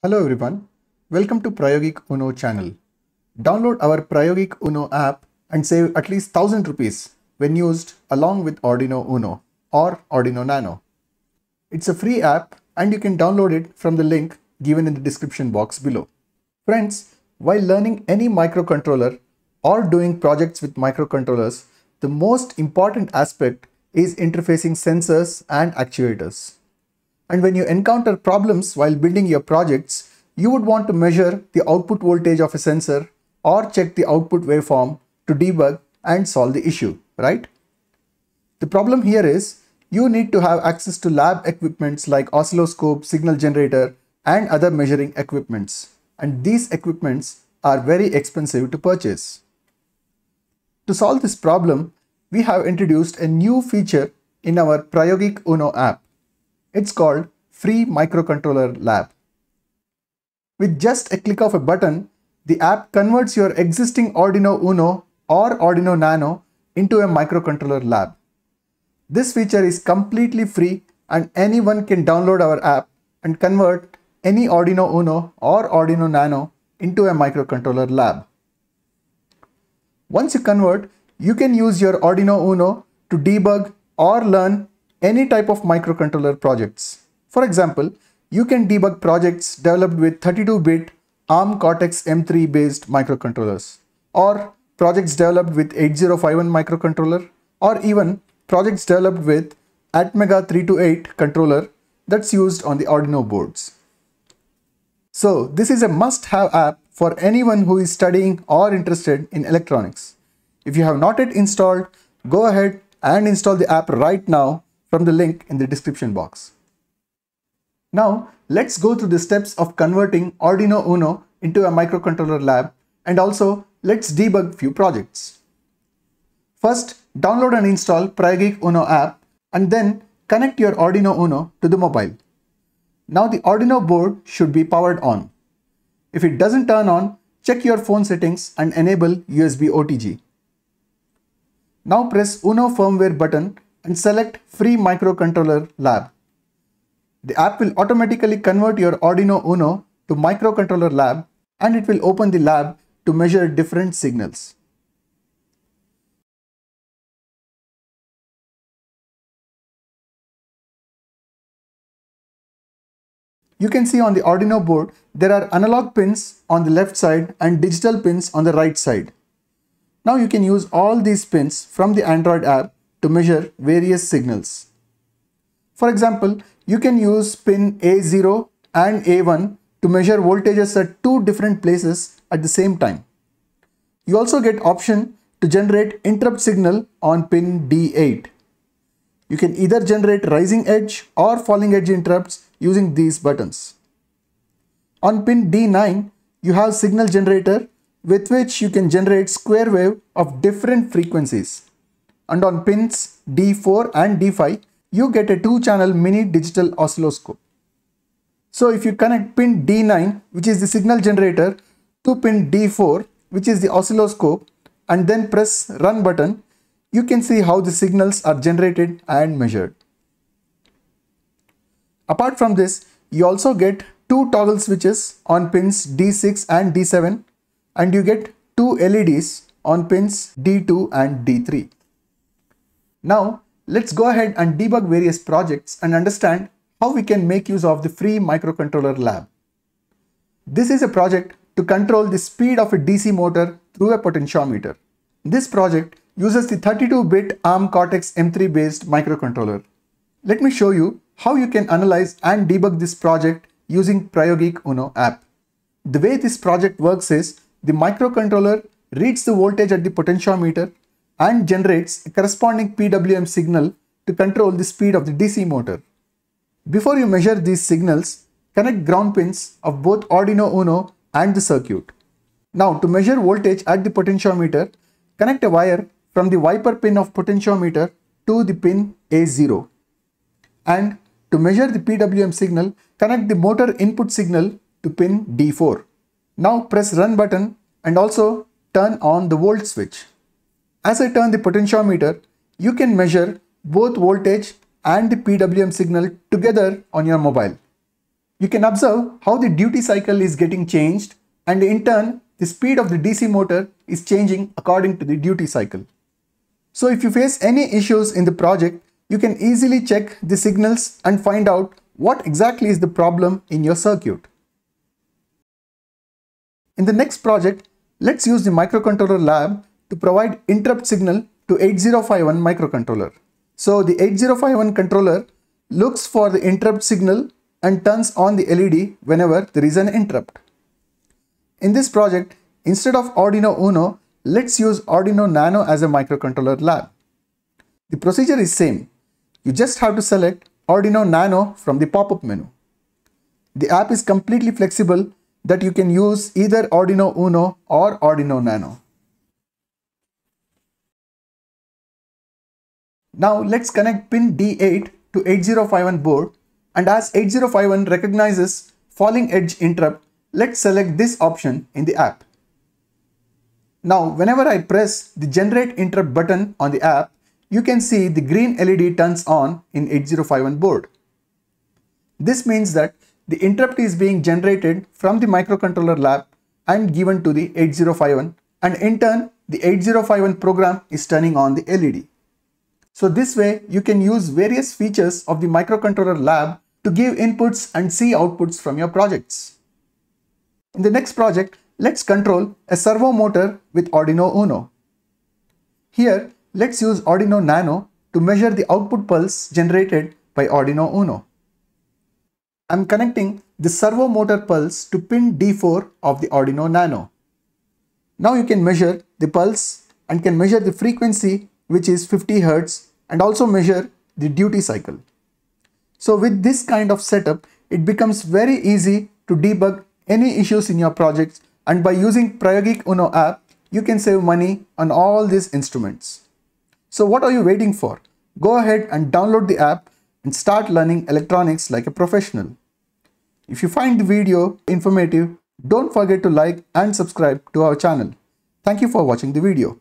Hello everyone, welcome to Prayogik Uno channel. Download our Prayogik Uno app and save at least 1000 rupees when used along with Arduino Uno or Arduino Nano. It's a free app and you can download it from the link given in the description box below. Friends, while learning any microcontroller or doing projects with microcontrollers, the most important aspect is interfacing sensors and actuators. And when you encounter problems while building your projects, you would want to measure the output voltage of a sensor or check the output waveform to debug and solve the issue, right? The problem here is you need to have access to lab equipments like oscilloscope, signal generator, and other measuring equipments. And these equipments are very expensive to purchase. To solve this problem, we have introduced a new feature in our Prayogik Uno app. It's called Free Microcontroller Lab. With just a click of a button, the app converts your existing Arduino Uno or Arduino Nano into a microcontroller lab. This feature is completely free and anyone can download our app and convert any Arduino Uno or Arduino Nano into a microcontroller lab. Once you convert, you can use your Arduino Uno to debug or learn any type of microcontroller projects. For example, you can debug projects developed with 32-bit ARM Cortex-M3 based microcontrollers, or projects developed with 8051 microcontroller, or even projects developed with Atmega 328 controller that's used on the Arduino boards. So this is a must-have app for anyone who is studying or interested in electronics. If you have not yet installed, go ahead and install the app right now from the link in the description box. Now let's go through the steps of converting Arduino Uno into a microcontroller lab, and also let's debug few projects. First, download and install Prayogik Uno app and then connect your Arduino Uno to the mobile. Now the Arduino board should be powered on. If it doesn't turn on, check your phone settings and enable USB OTG. Now press Uno firmware button and select Free Microcontroller Lab. The app will automatically convert your Arduino Uno to microcontroller lab, and it will open the lab to measure different signals. You can see on the Arduino board there are analog pins on the left side and digital pins on the right side. Now you can use all these pins from the Android app to measure various signals. For example, you can use pin A0 and A1 to measure voltages at two different places at the same time. You also get option to generate interrupt signal on pin D8. You can either generate rising edge or falling edge interrupts using these buttons. On pin D9, you have signal generator with which you can generate square wave of different frequencies. And on pins D4 and D5, you get a 2-channel mini digital oscilloscope. So if you connect pin D9, which is the signal generator, to pin D4, which is the oscilloscope, and then press run button, you can see how the signals are generated and measured. Apart from this, you also get two toggle switches on pins D6 and D7, and you get two LEDs on pins D2 and D3. Now, let's go ahead and debug various projects and understand how we can make use of the free microcontroller lab. This is a project to control the speed of a DC motor through a potentiometer. This project uses the 32-bit ARM Cortex-M3 based microcontroller. Let me show you how you can analyze and debug this project using Prayogik Uno app. The way this project works is the microcontroller reads the voltage at the potentiometer and generates a corresponding PWM signal to control the speed of the DC motor. Before you measure these signals, connect ground pins of both Arduino Uno and the circuit. Now to measure voltage at the potentiometer, connect a wire from the wiper pin of potentiometer to the pin A0. And to measure the PWM signal, connect the motor input signal to pin D4. Now press run button and also turn on the volt switch. As I turn the potentiometer, you can measure both voltage and the PWM signal together on your mobile. You can observe how the duty cycle is getting changed, and in turn, the speed of the DC motor is changing according to the duty cycle. So if you face any issues in the project, you can easily check the signals and find out what exactly is the problem in your circuit. In the next project, let's use the microcontroller lab to provide interrupt signal to 8051 microcontroller. So the 8051 controller looks for the interrupt signal and turns on the LED whenever there is an interrupt. In this project, instead of Arduino Uno, let's use Arduino Nano as a microcontroller lab. The procedure is same. You just have to select Arduino Nano from the pop-up menu. The app is completely flexible that you can use either Arduino Uno or Arduino Nano. Now let's connect pin D8 to 8051 board, and as 8051 recognizes falling edge interrupt, let's select this option in the app. Now whenever I press the generate interrupt button on the app, you can see the green LED turns on in 8051 board. This means that the interrupt is being generated from the microcontroller lab and given to the 8051, and in turn the 8051 program is turning on the LED. So this way you can use various features of the microcontroller lab to give inputs and see outputs from your projects. In the next project, let's control a servo motor with Arduino Uno. Here, let's use Arduino Nano to measure the output pulse generated by Arduino Uno. I'm connecting the servo motor pulse to pin D4 of the Arduino Nano. Now you can measure the pulse and can measure the frequency, which is 50 Hz, and also measure the duty cycle. So with this kind of setup, it becomes very easy to debug any issues in your projects, and by using Prayogic Uno app, you can save money on all these instruments. So what are you waiting for? Go ahead and download the app and start learning electronics like a professional. If you find the video informative, don't forget to like and subscribe to our channel. Thank you for watching the video.